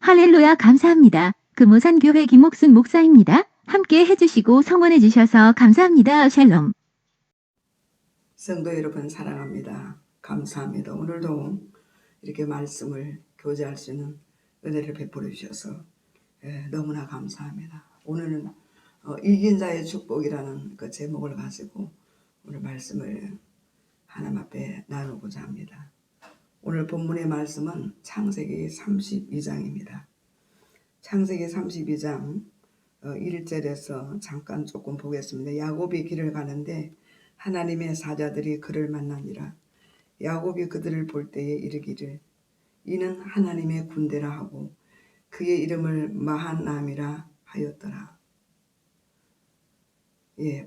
할렐루야 감사합니다. 금오산교회 김옥순 목사입니다. 함께 해주시고 성원해 주셔서 감사합니다. 샬롬. 성도 여러분 사랑합니다. 감사합니다. 오늘도 이렇게 말씀을 교제할 수 있는 은혜를 베풀어 주셔서 너무나 감사합니다. 오늘은 이긴 자의 축복이라는 그 제목을 가지고 오늘 말씀을 하나님 앞에 나누고자 합니다. 오늘 본문의 말씀은 창세기 32장입니다. 창세기 32장 1절에서 잠깐 조금 보겠습니다. 야곱이 길을 가는데 하나님의 사자들이 그를 만나니라. 야곱이 그들을 볼 때에 이르기를 이는 하나님의 군대라 하고 그의 이름을 마한남이라 하였더라.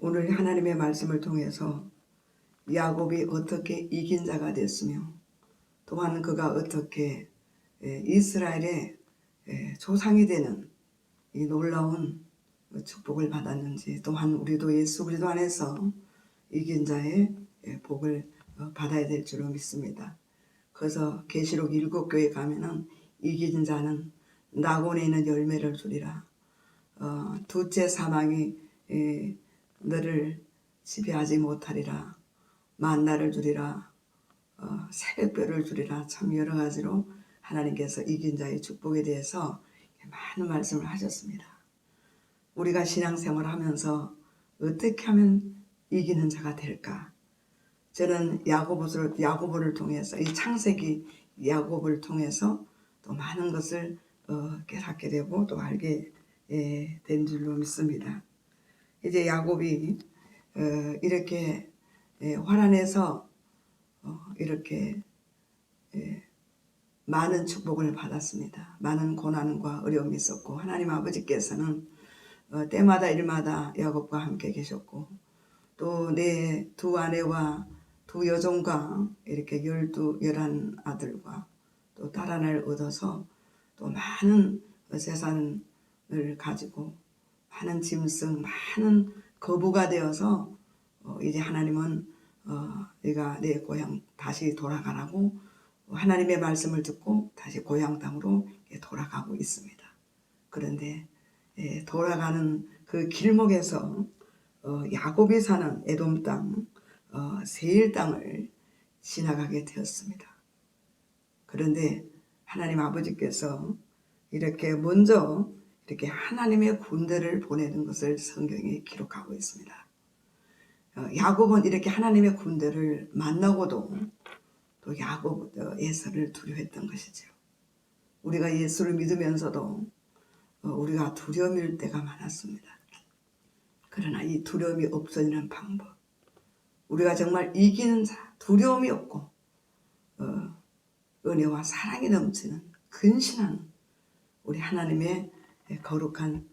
오늘 하나님의 말씀을 통해서 야곱이 어떻게 이긴 자가 됐으며 또한 그가 어떻게 이스라엘의 조상이 되는 이 놀라운 축복을 받았는지, 또한 우리도 예수 그리스도 안에서 이긴 자의 복을 받아야 될 줄로 믿습니다. 그래서 계시록 7교회 가면은 이긴 자는 낙원에 있는 열매를 주리라. 둘째 사망이 너를 지배하지 못하리라. 만나를 주리라. 새벽별을 주리라. 참 여러 가지로 하나님께서 이긴 자의 축복에 대해서 많은 말씀을 하셨습니다. 우리가 신앙생활을 하면서 어떻게 하면 이기는 자가 될까? 저는 야고보를 통해서 이 창세기 야곱을 통해서 또 많은 것을 깨닫게 되고 또 알게 된 줄로 믿습니다. 이제 야곱이 이렇게 환난에서 이렇게 많은 축복을 받았습니다. 많은 고난과 어려움이 있었고 하나님 아버지께서는 때마다 일마다 야곱과 함께 계셨고 또 내 두 아내와 두 여종과 이렇게 11 아들과 또 딸 하나를 얻어서 또 많은 재산을 가지고 많은 짐승, 많은 거부가 되어서 이제 하나님은 네가 내 고향 다시 돌아가라고 하나님의 말씀을 듣고 다시 고향 땅으로 돌아가고 있습니다. 그런데 돌아가는 그 길목에서 야곱이 사는 에돔 땅 세일 땅을 지나가게 되었습니다. 그런데 하나님 아버지께서 이렇게 먼저 이렇게 하나님의 군대를 보내는 것을 성경에 기록하고 있습니다. 야곱은 이렇게 하나님의 군대를 만나고도 또 야곱은 에서를 두려워했던 것이죠. 우리가 예수를 믿으면서도 우리가 두려움일 때가 많았습니다. 그러나 이 두려움이 없어지는 방법, 우리가 정말 이기는 자, 두려움이 없고 은혜와 사랑이 넘치는 근신한 우리 하나님의 거룩한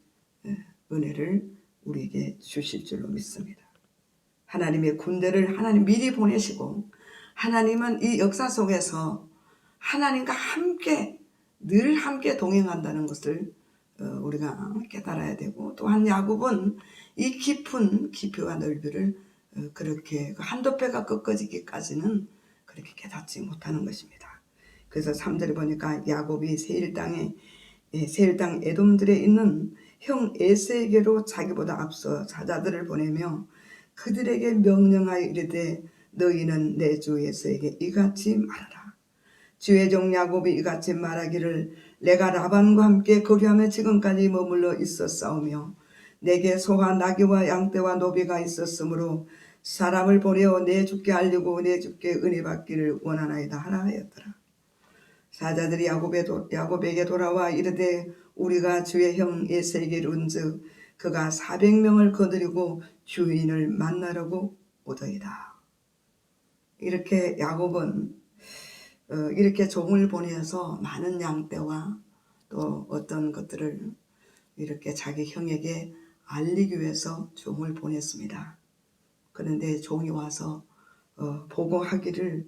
은혜를 우리에게 주실 줄로 믿습니다. 하나님의 군대를 하나님 미리 보내시고 하나님은 이 역사 속에서 하나님과 함께 늘 함께 동행한다는 것을 우리가 깨달아야 되고, 또한 야곱은 이 깊은 깊이와 넓이를 그렇게 한도 배가 꺾어지기까지는 그렇게 깨닫지 못하는 것입니다. 그래서 3절에 보니까 야곱이 세일 땅 에돔들에 있는 형 에서에게로 자기보다 앞서 사자들을 보내며 그들에게 명령하여 이르되 너희는 내 주 에서에게 이같이 말하라. 주의 종 야곱이 이같이 말하기를 내가 라반과 함께 거류하며 지금까지 머물러 있었사오며 내게 소와 나귀와 양떼와 노비가 있었으므로 사람을 보내어 내 주께 알리고 내 주께 은혜 받기를 원하나이다 하라 하였더라. 사자들이 야곱에게 돌아와 이르되 우리가 주의 형 에서에게 이른즉 그가 400명을 거느리고 주인을 만나려고 오더이다. 이렇게 야곱은 이렇게 종을 보내서 많은 양떼와 또 어떤 것들을 이렇게 자기 형에게 알리기 위해서 종을 보냈습니다. 그런데 종이 와서 보고하기를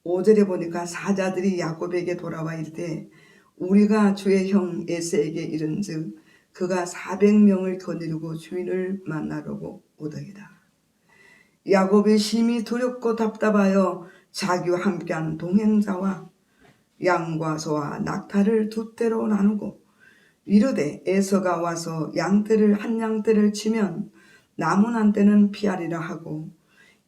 5절에 보니까 사자들이 야곱에게 돌아와 이르되 우리가 주의 형 에서에게 이른즉 그가 400명을 거느리고 주인을 만나려고 오더이다. 야곱이 심히 두렵고 답답하여 자기와 함께한 동행자와 양과 소와 낙타를 두 떼로 나누고 이르되 에서가 와서 양떼를 한 양떼를 치면 남은 한 떼는 피하리라 하고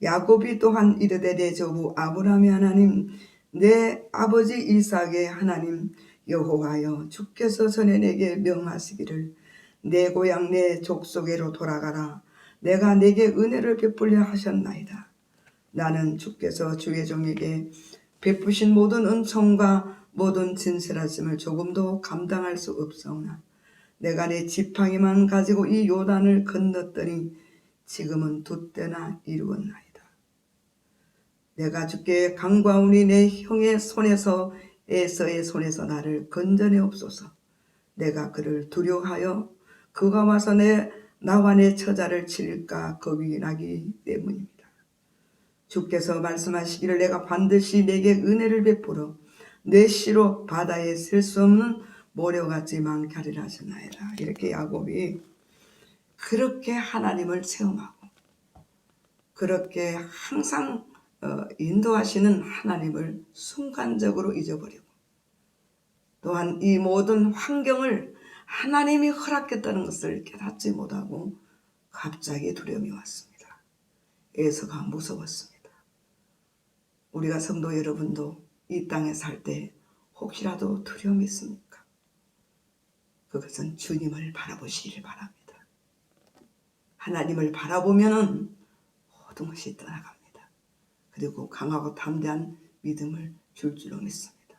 야곱이 또한 이르되 내 조부 아브라함의 하나님 내 아버지 이삭의 하나님 여호와여 주께서 전에 내게 명하시기를 내 고향 내 족속에로 돌아가라 내가 내게 은혜를 베풀려 하셨나이다. 나는 주께서 주의 종에게 베푸신 모든 은총과 모든 진실하심을 조금도 감당할 수 없사오나 내가 내 지팡이만 가지고 이 요단을 건넜더니 지금은 두 때나 이루었나이다. 내가 주께 간구하오니 내 형의 손에서 에서의 손에서 나를 건져내옵소서. 내가 그를 두려워하여 그가 와서 나와 내 처자를 치릴까 겁이 나기 때문입니다. 주께서 말씀하시기를 내가 반드시 내게 은혜를 베풀어 내 씨로 바다에 셀 수 없는 모래같이 많게 하리라 하셨나이다. 이렇게 야곱이 그렇게 하나님을 체험하고 그렇게 항상 인도하시는 하나님을 순간적으로 잊어버리고 또한 이 모든 환경을 하나님이 허락했다는 것을 깨닫지 못하고 갑자기 두려움이 왔습니다. 에서가 무서웠습니다. 우리가 성도 여러분도 이 땅에 살 때 혹시라도 두려움이 있습니까? 그것은 주님을 바라보시길 바랍니다. 하나님을 바라보면 모든 것이 떠나갑니다. 그리고 강하고 담대한 믿음을 줄 줄로 믿습니다.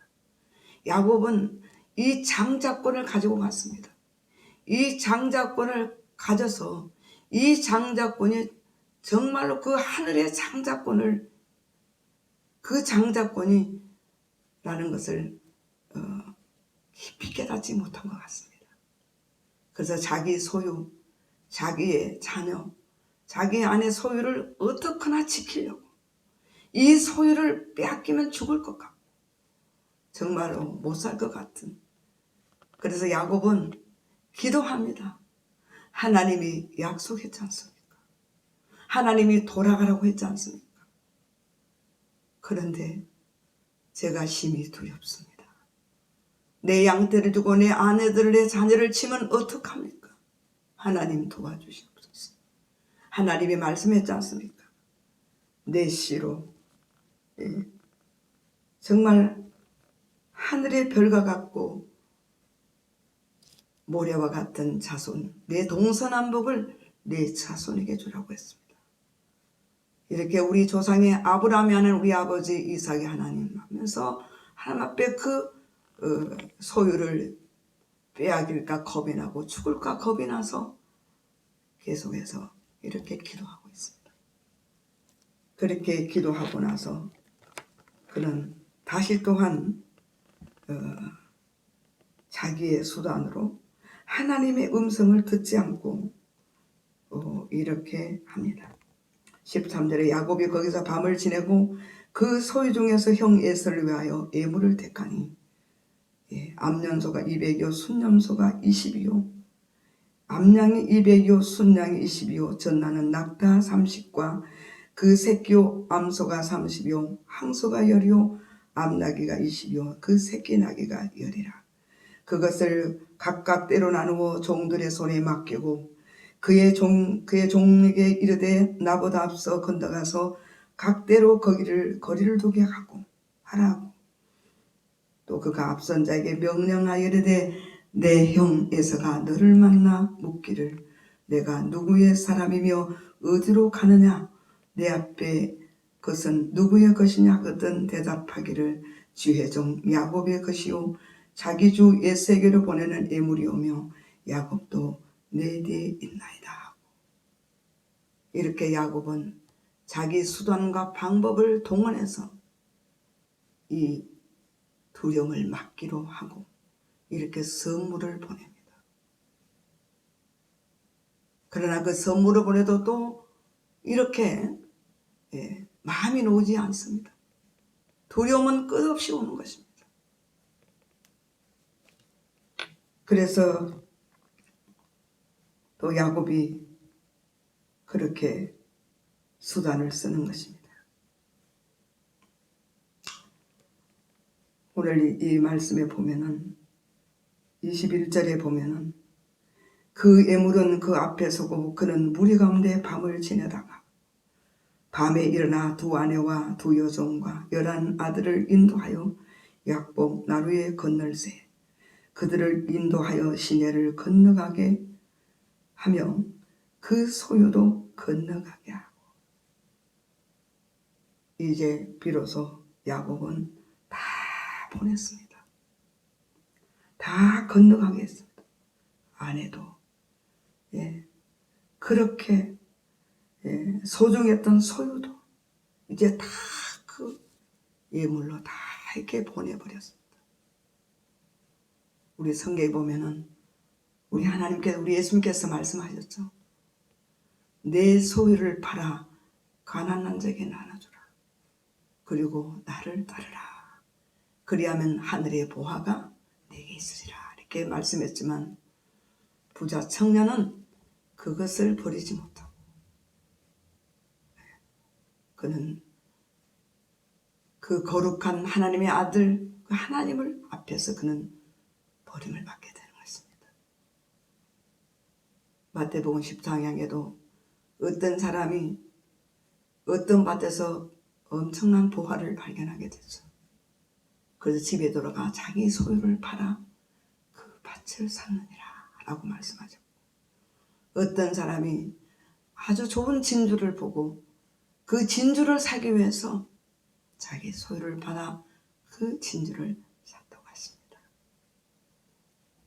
야곱은 이 장자권을 가지고 갔습니다. 이 장자권을 가져서 이 장자권이 정말로 그 하늘의 장자권을 그 장자권이라는 것을 깊이 깨닫지 못한 것 같습니다. 그래서 자기 소유, 자기의 자녀, 자기 아내 소유를 어떻게나 지키려고 이 소유를 빼앗기면 죽을 것 같고 정말로 못 살 것 같은 그래서 야곱은 기도합니다. 하나님이 약속했지 않습니까? 하나님이 돌아가라고 했지 않습니까? 그런데 제가 심히 두렵습니다. 내 양떼를 두고 내 아내들을 내 자녀를 치면 어떡합니까? 하나님 도와주시옵소서. 하나님이 말씀했지 않습니까? 내 씨로 정말 하늘의 별과 같고 모래와 같은 자손 내 동서남북을 내 자손에게 주라고 했습니다. 이렇게 우리 조상의 아브라함이 하는 우리 아버지 이삭의 하나님 하면서 하나님 앞에 그 소유를 빼앗길까 겁이 나고 죽을까 겁이 나서 계속해서 이렇게 기도하고 있습니다. 그렇게 기도하고 나서 그는 다시 또한 자기의 수단으로 하나님의 음성을 듣지 않고 이렇게 합니다. 13절에 야곱이 거기서 밤을 지내고 그 소유 중에서 형 에서를 위하여 예물을 택하니 암년소가 200여 순념소가 20이요 암양이 200여 순양이 20이요 전나는 낙타 30과 그 새끼요 암소가 30이요 항소가 10이요 암나귀가 20이요 그 새끼 나귀가 10이라. 그것을 각각 때로 나누어 종들의 손에 맡기고 그의 종에게 이르되 나보다 앞서 건너가서 각대로 거리를 두게 하라고. 또 그가 앞선 자에게 명령하여 이르되 내 형 에서가 너를 만나 묻기를 내가 누구의 사람이며 어디로 가느냐 내 앞에 그것은 누구의 것이냐 하거든 대답하기를 주의 종 야곱의 것이요 자기 주 에세게로 보내는 예물이오며 야곱도 내 뒤에 있나이다. 이렇게 야곱은 자기 수단과 방법을 동원해서 이 두려움을 막기로 하고 이렇게 선물을 보냅니다. 그러나 그 선물을 보내도 또 이렇게 마음이 놓지 않습니다. 두려움은 끝없이 오는 것입니다. 그래서 또 야곱이 그렇게 수단을 쓰는 것입니다. 오늘 이 말씀에 보면은 21절에 보면은 그 예물은 그 앞에 서고 그는 무리 가운데 밤을 지내다가 밤에 일어나 두 아내와 두 여종과 11 아들을 인도하여 약복 나루에 건널세 그들을 인도하여 시내를 건너가게 하며 그 소유도 건너가게 하고 이제 비로소 야곱은 다 보냈습니다. 다 건너가게 했습니다. 아내도 그렇게 소중했던 소유도 이제 다 그 예물로 다 이렇게 보내버렸습니다. 우리 성경에 보면은 우리 하나님께서 우리 예수님께서 말씀하셨죠. 내 소유를 팔아 가난한 자에게 나눠주라. 그리고 나를 따르라. 그리하면 하늘의 보화가 내게 있으리라. 이렇게 말씀했지만 부자 청년은 그것을 버리지 못하고 그는 그 거룩한 하나님의 아들 그 하나님을 앞에서 그는 버림을 받게 되는 것입니다. 마태복음 10장에도 어떤 사람이 어떤 밭에서 엄청난 보화를 발견하게 되죠. 그래서 집에 돌아가 자기 소유를 팔아 그 밭을 샀느니라 라고 말씀하죠. 어떤 사람이 아주 좋은 진주를 보고 그 진주를 사기 위해서 자기 소유를 받아 그 진주를 샀다고 했습니다.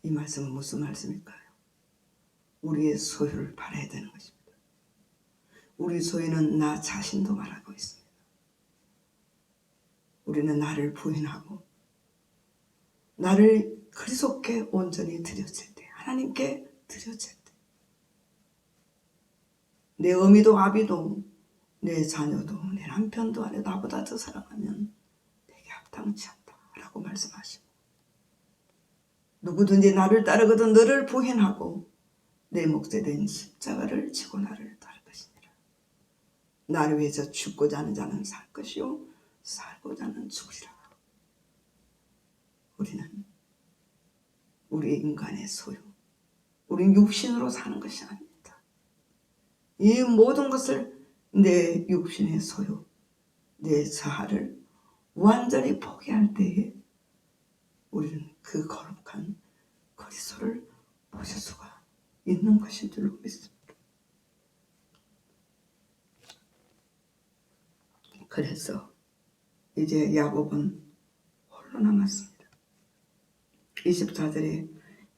이 말씀은 무슨 말씀일까요? 우리의 소유를 팔아야 되는 것입니다. 우리 소유는 나 자신도 말하고 있습니다. 우리는 나를 부인하고 나를 그리스도께 온전히 드렸을 때 하나님께 드렸을 때 내 어미도 아비도 내 자녀도 내 남편도 아내 나보다 더 사랑하면 내게 합당치 않다 라고 말씀하시고 누구든지 나를 따르거든 너를 부인하고 내 몫에 된 십자가를 지고 나를 따를 것이니라. 나를 위해서 죽고자 하는 자는 살 것이요 살고자 하는 죽으리라. 우리는 우리 인간의 소유 우린 육신으로 사는 것이 아닙니다. 이 모든 것을 내 육신의 소유 내 자아를 완전히 포기할 때에 우리는 그 거룩한 그리스도를 보실 수가 있는 것인 줄로 믿습니다. 그래서 이제 야곱은 홀로 남았습니다. 24절에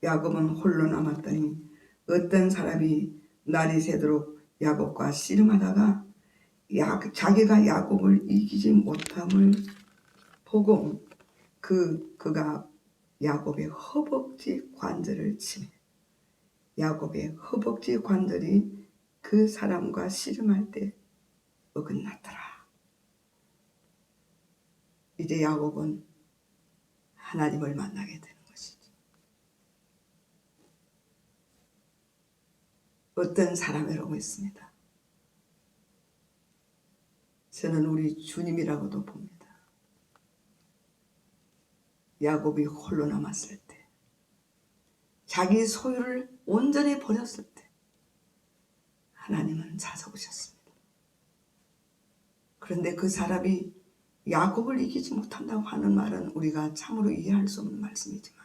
야곱은 홀로 남았더니 어떤 사람이 날이 새도록 야곱과 씨름하다가 자기가 야곱을 이기지 못함을 보고 그가 야곱의 허벅지 관절을 치매 야곱의 허벅지 관절이 그 사람과 씨름할 때 어긋났더라. 이제 야곱은 하나님을 만나게 되는 것이죠. 어떤 사람이라고 했습니다. 저는 우리 주님이라고도 봅니다. 야곱이 홀로 남았을 때 자기 소유를 온전히 버렸을 때 하나님은 찾아오셨습니다. 그런데 그 사람이 야곱을 이기지 못한다고 하는 말은 우리가 참으로 이해할 수 없는 말씀이지만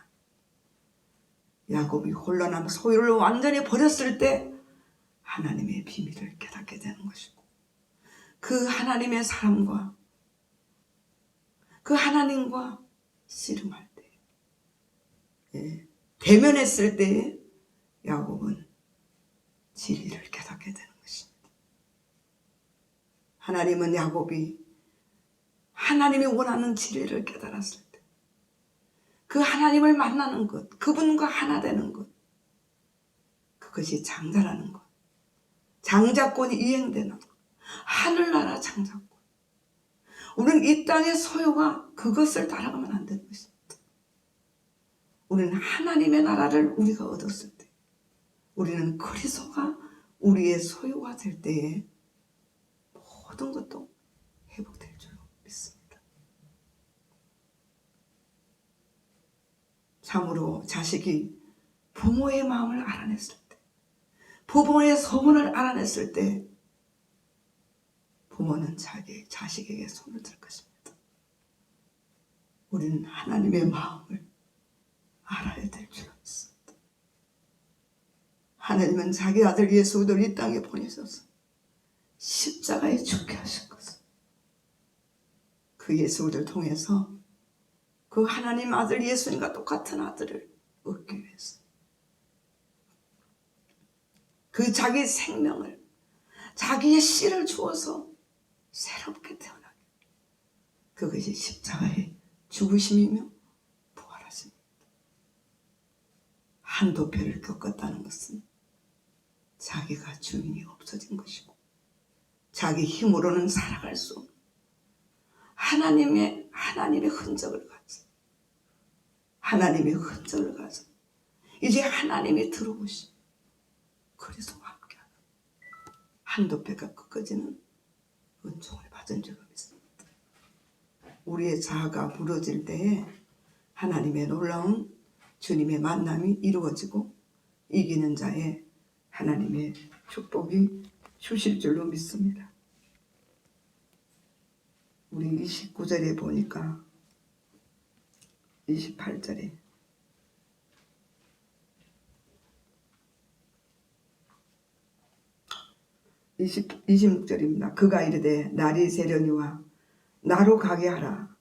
야곱이 홀로 남아 소유를 완전히 버렸을 때 하나님의 비밀을 깨닫게 되는 것이고 그 하나님의 사랑과 그 하나님과 씨름할 때 대면했을 때에 야곱은 진리를 깨닫게 되는 것입니다. 하나님은 야곱이 하나님이 원하는 진리를 깨달았을 때 그 하나님을 만나는 것 그분과 하나 되는 것 그것이 장자라는 것 장자권이 이행되는 것 하늘나라 장자권 우리는 이 땅의 소유가 그것을 따라가면 안 되는 것입니다. 우리는 하나님의 나라를 우리가 얻었을 때 우리는 그리스도가 우리의 소유가 될 때에 모든 것도 회복될 줄 믿습니다. 참으로 자식이 부모의 마음을 알아냈을 때, 부모의 소원을 알아냈을 때 부모는 자기 자식에게 손을 들 것입니다. 우리는 하나님의 마음을 알아야 될 줄 믿습니다. 하나님은 자기 아들 예수를 이 땅에 보내셔서 십자가에 죽게 하신 것을, 그 예수를 통해서 그 하나님 아들 예수님과 똑같은 아들을 얻기 위해서 그 자기 생명을, 자기의 씨를 주어서 새롭게 태어나게, 그것이 십자가의 죽으심이며 부활하심입니다. 한도표를 겪었다는 것은 자기가 주인이 없어진 것이고 자기 힘으로는 살아갈 수 없는 하나님의 흔적을 가져, 하나님의 흔적을 가져 이제 하나님이 들어오시 그리스도와 함께하는 한도표가 끝까지는 은총을 받은 줄로 믿습니다. 우리의 자아가 무너질 때에 하나님의 놀라운 주님의 만남이 이루어지고 이기는 자의 하나님의 축복이 주실 줄로 믿습니다. 우리 29절에 보니까 28절에 이 26절입니다. 그가 이르되 날이 새려니와 나로 가게 하라.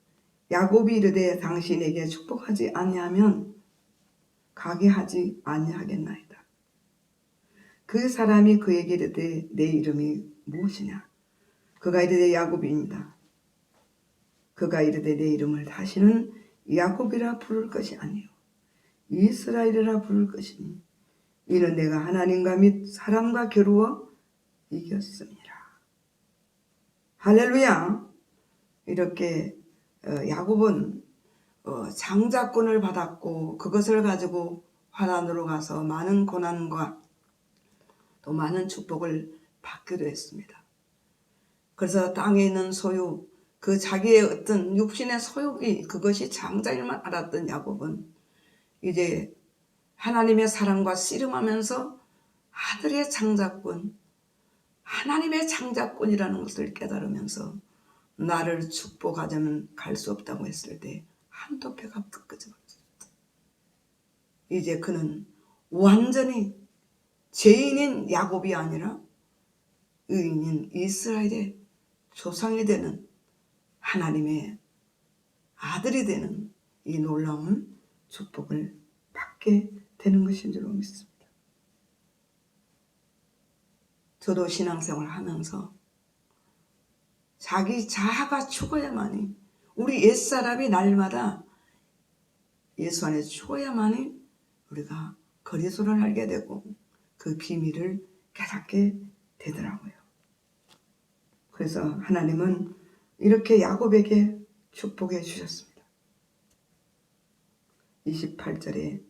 야곱이 이르되 당신에게 축복하지 아니하면 가게 하지 아니하겠나이다. 그 사람이 그에게 이르되 내 이름이 무엇이냐? 그가 이르되 야곱입니다. 그가 이르되 내 이름을 다시는 야곱이라 부를 것이 아니요 이스라엘이라 부를 것이니 이는 내가 하나님과 및 사람과 겨루어 이겼습니다. 할렐루야. 이렇게 야곱은 장자권을 받았고 그것을 가지고 화란으로 가서 많은 고난과 또 많은 축복을 받기도 했습니다. 그래서 땅에 있는 소유, 그 자기의 어떤 육신의 소유이 그것이 장자일만 알았던 야곱은 이제 하나님의 사랑과 씨름하면서 아들의 장자권, 하나님의 장자권이라는 것을 깨달으면서 나를 축복하자면 갈 수 없다고 했을 때 한도표가 끝까지 버렸습니다. 이제 그는 완전히 죄인인 야곱이 아니라 의인인 이스라엘의 조상이 되는 하나님의 아들이 되는 이 놀라운 축복을 받게 되는 것인 줄로 믿습니다. 저도 신앙생활을 하면서 자기 자아가 죽어야만이, 우리 옛사람이 날마다 예수 안에 죽어야만이 우리가 그리스도를 알게 되고 그 비밀을 깨닫게 되더라고요. 그래서 하나님은 이렇게 야곱에게 축복해 주셨습니다. 28절에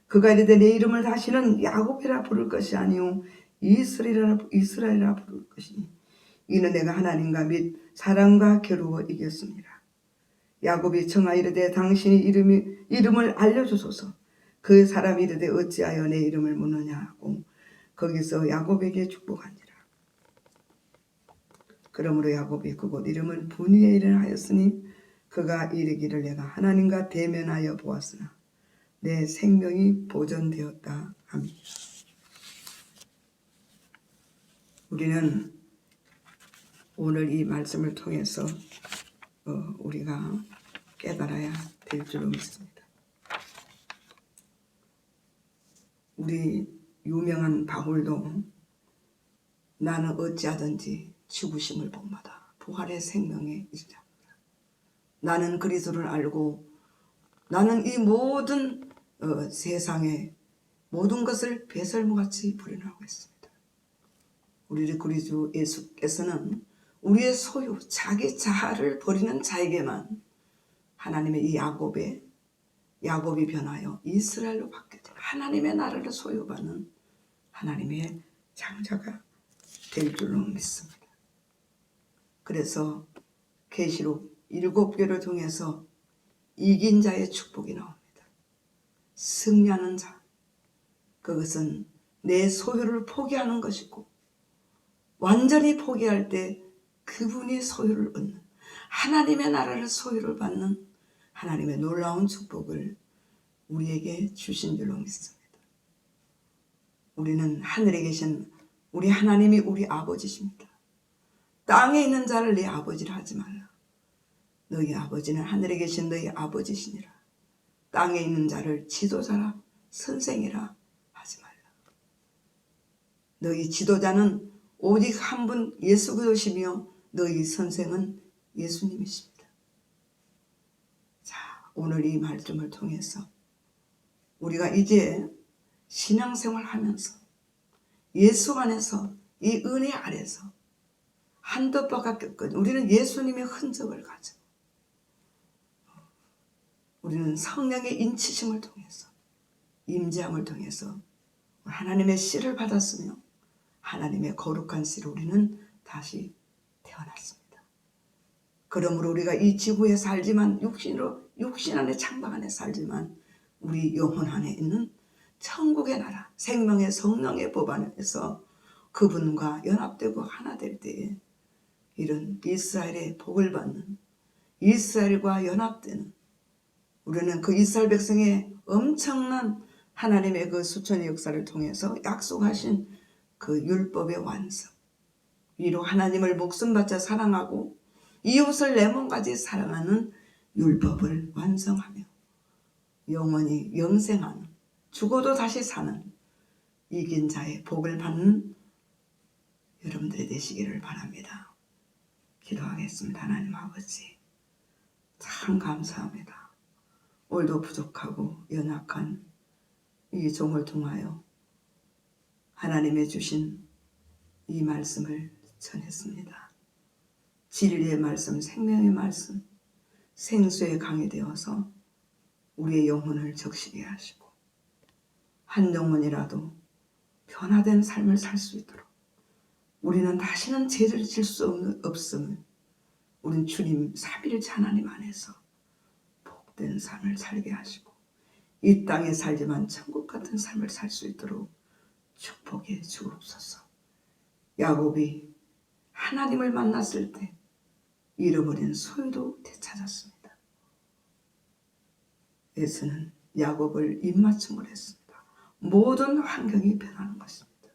그가 이르되 내 이름을 다시는 야곱이라 부를 것이 아니요 이스라엘이라 부를 것이니 이는 내가 하나님과 및 사람과 겨루어 이겼습니다. 야곱이 청하 이르되 당신이 이름을 알려주소서. 그 사람이 이르되 어찌하여 내 이름을 묻느냐 하고 거기서 야곱에게 축복하니라. 그러므로 야곱이 그곳 이름을 분이엘이라 하였으니 그가 이르기를 내가 하나님과 대면하여 보았으나 내 생명이 보존되었다 합니다. 우리는 오늘 이 말씀을 통해서 우리가 깨달아야 될 줄로 믿습니다. 우리 유명한 바울도 나는 어찌하든지 죽으심을 본받아 부활의 생명에 이르리라. 나는 그리스도를 알고 나는 이 모든 세상의 모든 것을 배설무같이 버리라고 했습니다. 우리 그리스도 예수께서는 우리의 소유, 자기 자아를 버리는 자에게만 하나님의 이 야곱이 변하여 이스라엘로 바뀌게 된 하나님의 나라를 소유받는 하나님의 장자가 될 줄로 믿습니다. 그래서 계시록 7개를 통해서 이긴 자의 축복이 나옵니다. 승리하는 자, 그것은 내 소유를 포기하는 것이고 완전히 포기할 때 그분이 소유를 얻는 하나님의 나라를 소유를 받는 하나님의 놀라운 축복을 우리에게 주신 줄로 믿습니다. 우리는 하늘에 계신 우리 하나님이 우리 아버지십니다. 땅에 있는 자를 네 아버지라 하지 말라. 너희 아버지는 하늘에 계신 너희 아버지시니라. 땅에 있는 자를 지도자라 선생이라 하지 말라. 너희 지도자는 오직 한 분 예수 그리스도시며 너희 선생은 예수님이십니다. 자, 오늘 이 말씀을 통해서 우리가 이제 신앙생활 하면서 예수 안에서 이 은혜 아래서 한도 바뀌었거든. 우리는 예수님의 흔적을 가지고 우리는 성령의 인치심을 통해서 임재함을 통해서 하나님의 씨를 받았으며 하나님의 거룩한 씨로 우리는 다시 태어났습니다. 그러므로 우리가 이 지구에 살지만 육신 안에 창방 안에 살지만 우리 영혼 안에 있는 천국의 나라 생명의 성령의 법 안에서 그분과 연합되고 하나 될 때에 이런 이스라엘의 복을 받는 이스라엘과 연합되는 우리는 그 이스라엘 백성의 엄청난 하나님의 그 수천의 역사를 통해서 약속하신 그 율법의 완성 위로 하나님을 목숨 바쳐 사랑하고 이웃을 내 몸까지 사랑하는 율법을 완성하며 영원히 영생하는 죽어도 다시 사는 이긴 자의 복을 받는 여러분들이 되시기를 바랍니다. 기도하겠습니다. 하나님 아버지 참 감사합니다. 오늘도 부족하고 연약한 이 종을 통하여 하나님의 주신 이 말씀을 전했습니다. 진리의 말씀, 생명의 말씀, 생수의 강이 되어서 우리의 영혼을 적시게 하시고 한 영혼이라도 변화된 삶을 살 수 있도록 우리는 다시는 죄를 질 수 없음을 우린 주님 삼위일체 하나님 안에서 복된 삶을 살게 하시고 이 땅에 살지만 천국 같은 삶을 살 수 있도록 축복해 주옵소서. 야곱이 하나님을 만났을 때 잃어버린 소유도 되찾았습니다. 에서는 야곱을 입맞춤을 했습니다. 모든 환경이 변하는 것입니다.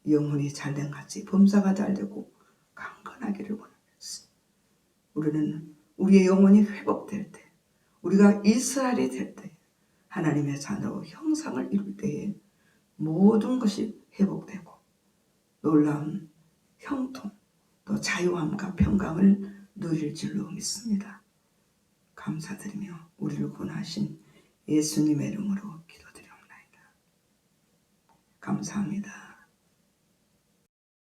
영혼이 잘된 같이 범사가 잘되고 강건하기를 원하면서 우리는 우리의 영혼이 회복될 때 우리가 이스라엘이 될 때 하나님의 자녀로 형상을 이룰 때에 모든 것이 회복되고 놀라운 형통 또 자유함과 평강을 누릴 줄로 믿습니다. 감사드리며 우리를 구원하신 예수님의 이름으로 기도드리옵나이다. 감사합니다.